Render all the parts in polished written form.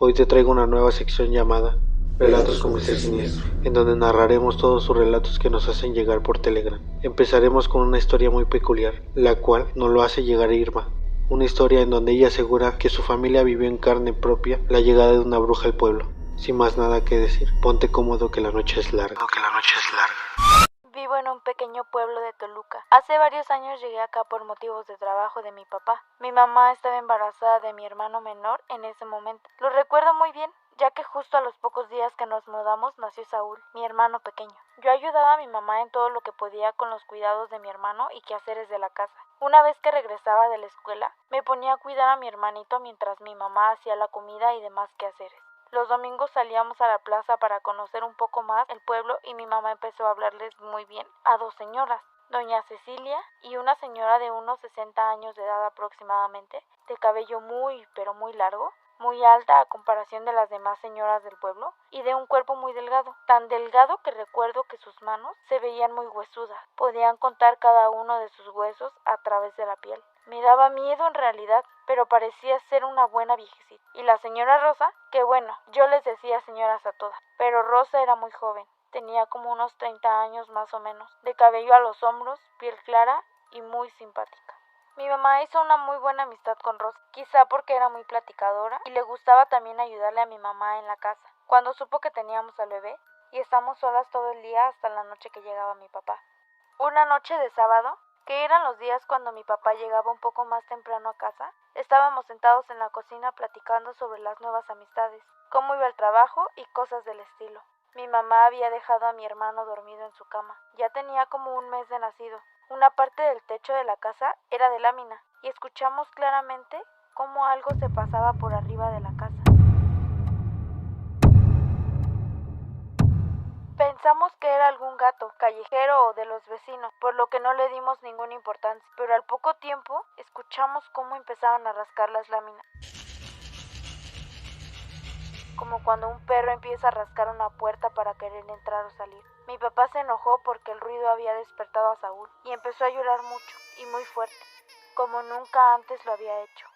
Hoy te traigo una nueva sección llamada Relatos con Mr. Siniestro, en donde narraremos todos sus relatos que nos hacen llegar por Telegram. Empezaremos con una historia muy peculiar, la cual nos lo hace llegar Irma. Una historia en donde ella asegura que su familia vivió en carne propia la llegada de una bruja al pueblo. Sin más nada que decir, ponte cómodo que la noche es larga. Vivo en un pequeño pueblo de Toluca. Hace varios años llegué acá por motivos de trabajo de mi papá. Mi mamá estaba embarazada de mi hermano menor en ese momento. Lo recuerdo muy bien, ya que justo a los pocos días que nos mudamos nació Saúl, mi hermano pequeño. Yo ayudaba a mi mamá en todo lo que podía con los cuidados de mi hermano y quehaceres de la casa. Una vez que regresaba de la escuela, me ponía a cuidar a mi hermanito mientras mi mamá hacía la comida y demás quehaceres. Los domingos salíamos a la plaza para conocer un poco más el pueblo y mi mamá empezó a hablarles muy bien a dos señoras, doña Cecilia y una señora de unos 60 años de edad aproximadamente, de cabello muy, pero muy largo, muy alta a comparación de las demás señoras del pueblo, y de un cuerpo muy delgado, tan delgado que recuerdo que sus manos se veían muy huesudas, podían contar cada uno de sus huesos a través de la piel. Me daba miedo en realidad, pero parecía ser una buena viejecita. Y la señora Rosa, que bueno, yo les decía señoras a todas, pero Rosa era muy joven, tenía como unos 30 años más o menos, de cabello a los hombros, piel clara y muy simpática. Mi mamá hizo una muy buena amistad con Rosa, quizá porque era muy platicadora y le gustaba también ayudarle a mi mamá en la casa. Cuando supo que teníamos al bebé y estamos solas todo el día hasta la noche que llegaba mi papá. Una noche de sábado, que eran los días cuando mi papá llegaba un poco más temprano a casa, estábamos sentados en la cocina platicando sobre las nuevas amistades, cómo iba el trabajo y cosas del estilo. Mi mamá había dejado a mi hermano dormido en su cama. Ya tenía como un mes de nacido. Una parte del techo de la casa era de lámina y escuchamos claramente cómo algo se pasaba por arriba de la casa. Pensamos que era algún gato, callejero o de los vecinos, por lo que no le dimos ninguna importancia, pero al poco tiempo escuchamos cómo empezaban a rascar las láminas. Como cuando un perro empieza a rascar una puerta para querer entrar o salir. Mi papá se enojó porque el ruido había despertado a Saúl y empezó a llorar mucho y muy fuerte, como nunca antes lo había hecho.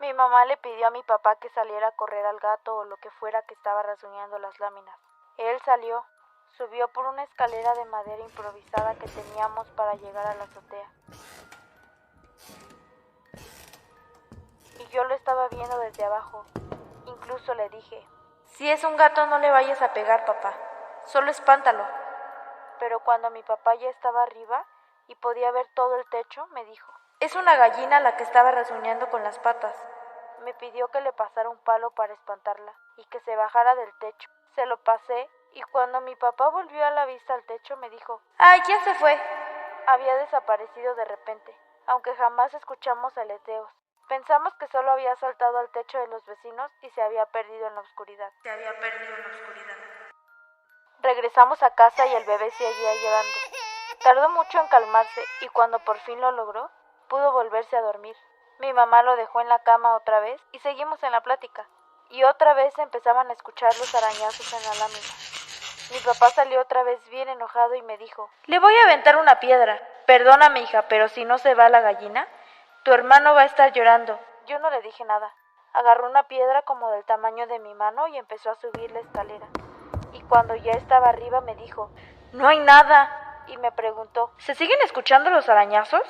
Mi mamá le pidió a mi papá que saliera a correr al gato o lo que fuera que estaba rasguñando las láminas. Él salió, subió por una escalera de madera improvisada que teníamos para llegar a la azotea. Y yo lo estaba viendo desde abajo. Incluso le dije, si es un gato no le vayas a pegar, papá, solo espántalo. Pero cuando mi papá ya estaba arriba y podía ver todo el techo, me dijo, es una gallina la que estaba rasguñando con las patas. Me pidió que le pasara un palo para espantarla y que se bajara del techo. Se lo pasé y cuando mi papá volvió a la vista al techo me dijo, ¡ay, ya se fue! Había desaparecido de repente, aunque jamás escuchamos aleteos. Pensamos que solo había saltado al techo de los vecinos y se había perdido en la oscuridad. Regresamos a casa y el bebé seguía llorando. Tardó mucho en calmarse y cuando por fin lo logró, pudo volverse a dormir. Mi mamá lo dejó en la cama otra vez y seguimos en la plática. Y otra vez empezaban a escuchar los arañazos en la lámina. Mi papá salió otra vez bien enojado y me dijo, le voy a aventar una piedra. Perdóname, hija, pero si no se va la gallina, tu hermano va a estar llorando. Yo no le dije nada. Agarró una piedra como del tamaño de mi mano y empezó a subir la escalera. Y cuando ya estaba arriba me dijo, no hay nada. Y me preguntó, ¿se siguen escuchando los arañazos?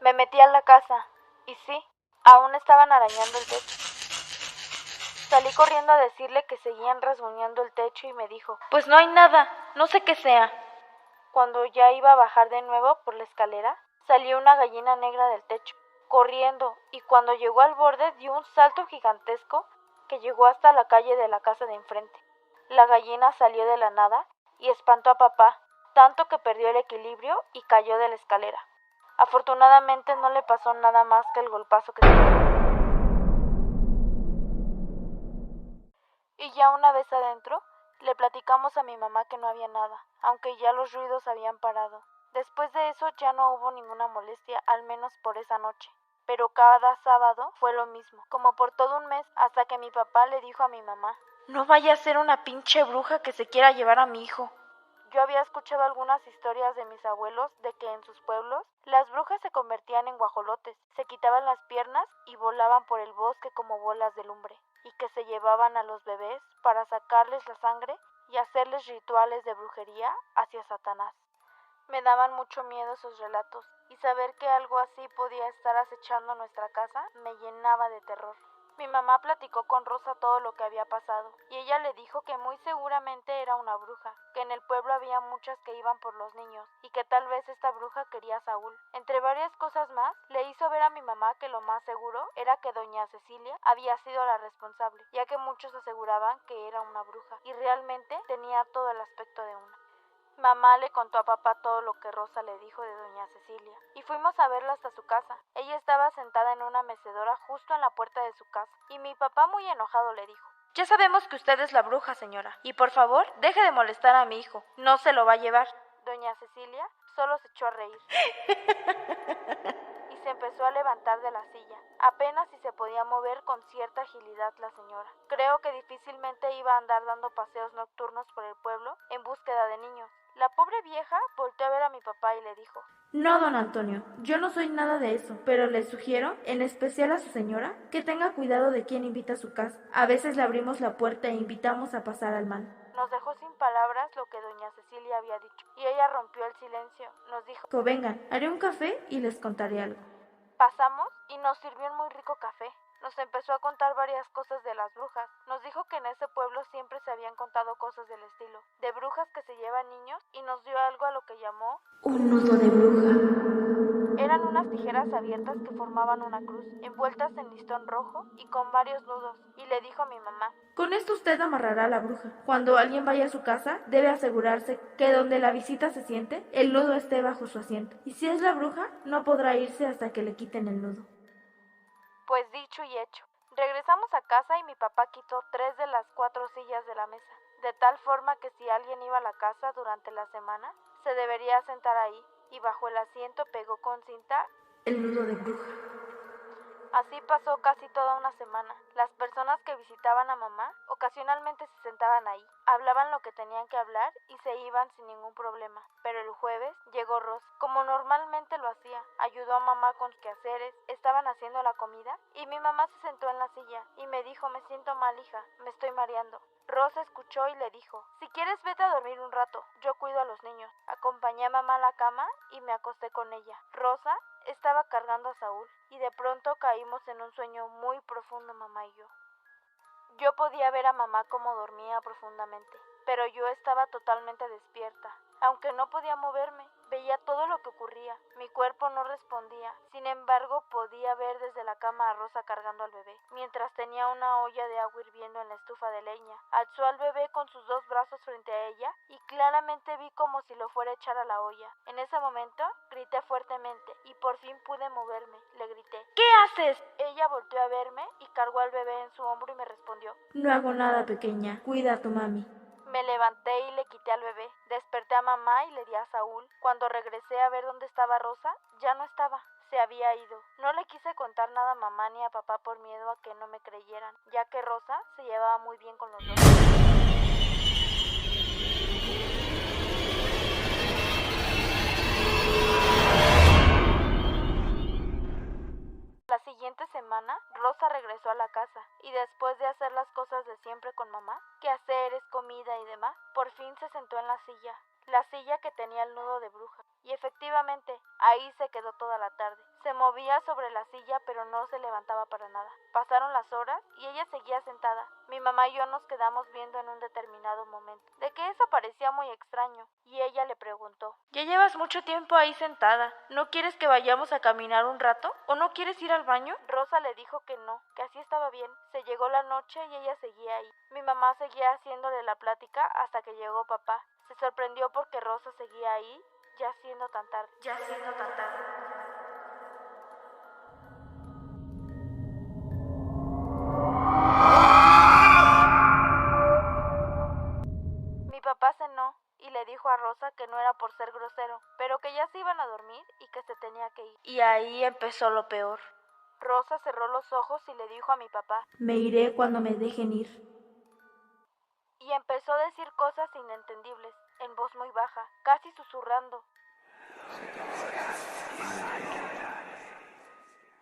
Me metí a la casa. Y sí, aún estaban arañando el techo. Salí corriendo a decirle que seguían rasguñando el techo y me dijo, pues no hay nada, no sé qué sea. Cuando ya iba a bajar de nuevo por la escalera, salió una gallina negra del techo, corriendo, y cuando llegó al borde dio un salto gigantesco que llegó hasta la calle de la casa de enfrente. La gallina salió de la nada y espantó a papá, tanto que perdió el equilibrio y cayó de la escalera. Afortunadamente no le pasó nada más que el golpazo que se dio. Y ya una vez adentro, le platicamos a mi mamá que no había nada, aunque ya los ruidos habían parado. Después de eso ya no hubo ninguna molestia, al menos por esa noche. Pero cada sábado fue lo mismo, como por todo un mes, hasta que mi papá le dijo a mi mamá, no vaya a ser una pinche bruja que se quiera llevar a mi hijo. Yo había escuchado algunas historias de mis abuelos de que en sus pueblos las brujas se convertían en guajolotes, se quitaban las piernas y volaban por el bosque como bolas de lumbre. y que se llevaban a los bebés para sacarles la sangre y hacerles rituales de brujería hacia Satanás. Me daban mucho miedo esos relatos, y saber que algo así podía estar acechando nuestra casa me llenaba de terror. Mi mamá platicó con Rosa todo lo que había pasado, y ella le dijo que muy seguramente era una bruja, que en el pueblo había muchas que iban por los niños, y que tal vez esta bruja quería a Saúl. Entre varias cosas más, le hizo ver a mi mamá que lo más seguro era que doña Cecilia había sido la responsable, ya que muchos aseguraban que era una bruja, y realmente tenía todo el aspecto de una. Mamá le contó a papá todo lo que Rosa le dijo de doña Cecilia, y fuimos a verla hasta su casa. Ella estaba sentada en una mecedora justo en la puerta de su casa, y mi papá muy enojado le dijo: «Ya sabemos que usted es la bruja, señora, y por favor, deje de molestar a mi hijo, no se lo va a llevar». Doña Cecilia solo se echó a reír y se empezó a levantar de la silla. Apenas si se podía mover con cierta agilidad la señora. Creo que difícilmente iba a andar dando paseos nocturnos por el pueblo en búsqueda de niños. La pobre vieja volteó a ver a mi papá y le dijo: No, don Antonio, yo no soy nada de eso, pero le sugiero, en especial a su señora, que tenga cuidado de quién invita a su casa. A veces le abrimos la puerta e invitamos a pasar al mal. Nos dejó sin palabras lo que doña Cecilia había dicho, y ella rompió el silencio. Nos dijo: Vengan, haré un café y les contaré algo. Pasamos y nos sirvió un muy rico café. Nos empezó a contar varias cosas de las brujas. Nos dijo que en ese pueblo siempre se habían contado cosas del estilo, de brujas que se llevan niños, y nos dio algo a lo que llamó Un nudo de bruja. eran unas tijeras abiertas que formaban una cruz, envueltas en listón rojo y con varios nudos, y le dijo a mi mamá: Con esto usted amarrará a la bruja. Cuando alguien vaya a su casa, debe asegurarse que donde la visita se siente, el nudo esté bajo su asiento. Y si es la bruja, no podrá irse hasta que le quiten el nudo. Pues dicho y hecho. Regresamos a casa y mi papá quitó 3 de las 4 sillas de la mesa, de tal forma que si alguien iba a la casa durante la semana, se debería sentar ahí, y bajo el asiento pegó con cinta El nudo de bruja. Así pasó casi toda una semana. Las personas que visitaban a mamá ocasionalmente se sentaban ahí, hablaban lo que tenían que hablar y se iban sin ningún problema. Pero el jueves llegó Rosa, como normalmente lo hacía. Ayudó a mamá con sus quehaceres, estaban haciendo la comida y mi mamá se sentó en la silla y me dijo: «Me siento mal, hija, me estoy mareando». Rosa escuchó y le dijo: «Si quieres vete a dormir un rato, yo cuido a los niños». Acompañé a mamá a la cama y me acosté con ella. Rosa estaba cargando a Saúl y de pronto caímos en un sueño muy profundo, mamá y yo. Yo podía ver a mamá como dormía profundamente, pero yo estaba totalmente despierta. Aunque no podía moverme, veía todo lo que ocurría. Mi cuerpo no respondía. Sin embargo, podía ver desde la cama a Rosa cargando al bebé, mientras tenía una olla de agua hirviendo en la estufa de leña. Alzó al bebé con sus 2 brazos frente a ella y claramente vi como si lo fuera a echar a la olla. En ese momento, grité fuertemente y por fin pude moverme. Le grité: «¿Qué haces?». Ella volteó a verme y cargó al bebé en su hombro y me respondió: No hago nada, pequeña. Cuida a tu mami. Me levanté y le quité al bebé. Desperté a mamá y le di a Saúl. Cuando regresé a ver dónde estaba Rosa, ya no estaba. Se había ido. No le quise contar nada a mamá ni a papá por miedo a que no me creyeran, ya que Rosa se llevaba muy bien con los dos. La siguiente semana, Rosa regresó a la casa y después de hacer las cosas de siempre con mamá, quehaceres, comida y demás, por fin se sentó en la silla que tenía el nudo de bruja. Y efectivamente, ahí se quedó toda la tarde. Se movía sobre la silla pero no se levantaba para nada. Pasaron las horas y ella seguía sentada. Mi mamá y yo nos quedamos viendo en un determinado momento, de que eso parecía muy extraño, y ella le preguntó: «Ya llevas mucho tiempo ahí sentada, ¿no quieres que vayamos a caminar un rato? ¿O no quieres ir al baño?». Rosa le dijo que no, que así estaba bien. Se llegó la noche y ella seguía ahí. Mi mamá seguía haciéndole la plática hasta que llegó papá. Se sorprendió porque Rosa seguía ahí, ya siendo tan tarde. Mi papá cenó y le dijo a Rosa que no era por ser grosero, pero que ya se iban a dormir y que se tenía que ir. Y ahí empezó lo peor. Rosa cerró los ojos y le dijo a mi papá: Me iré cuando me dejen ir. Y empezó a decir cosas inentendibles, en voz muy baja, casi susurrando.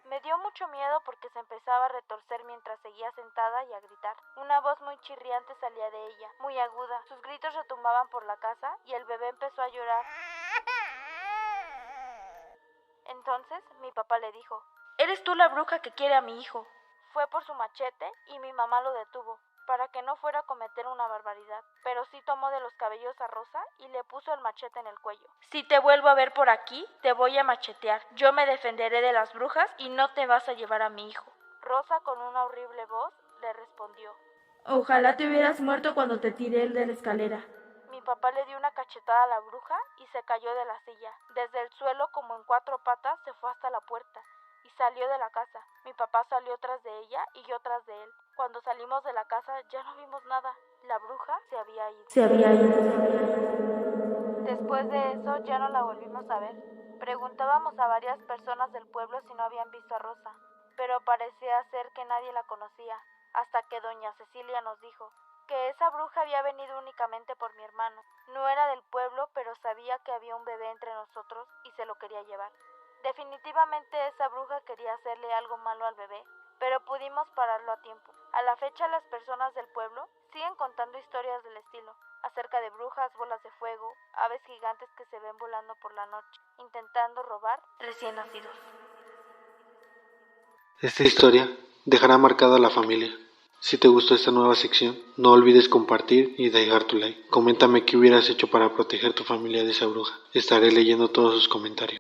Me dio mucho miedo porque se empezaba a retorcer mientras seguía sentada y a gritar. Una voz muy chirriante salía de ella, muy aguda. Sus gritos retumbaban por la casa y el bebé empezó a llorar. Entonces mi papá le dijo: «¿Eres tú la bruja que quiere a mi hijo?». Fue por su machete y mi mamá lo detuvo, para que no fuera a cometer una barbaridad, pero sí tomó de los cabellos a Rosa y le puso el machete en el cuello. «Si te vuelvo a ver por aquí, te voy a machetear. Yo me defenderé de las brujas y no te vas a llevar a mi hijo». Rosa, con una horrible voz, le respondió: Ojalá te hubieras muerto cuando te tiré de la escalera. Mi papá le dio una cachetada a la bruja y se cayó de la silla. Desde el suelo, como en 4 patas, se fue hasta la puerta y salió de la casa. Mi papá salió tras de ella y yo tras de él. Cuando salimos de la casa ya no vimos nada. La bruja se había ido. Después de eso ya no la volvimos a ver. Preguntábamos a varias personas del pueblo si no habían visto a Rosa, pero parecía ser que nadie la conocía, hasta que doña Cecilia nos dijo que esa bruja había venido únicamente por mi hermano. No era del pueblo, pero sabía que había un bebé entre nosotros y se lo quería llevar. Definitivamente esa bruja quería hacerle algo malo al bebé, pero pudimos pararlo a tiempo. A la fecha las personas del pueblo siguen contando historias del estilo, acerca de brujas, bolas de fuego, aves gigantes que se ven volando por la noche, intentando robar recién nacidos. Esta historia dejará marcada a la familia. Si te gustó esta nueva sección, no olvides compartir y dejar tu like. Coméntame qué hubieras hecho para proteger tu familia de esa bruja. Estaré leyendo todos sus comentarios.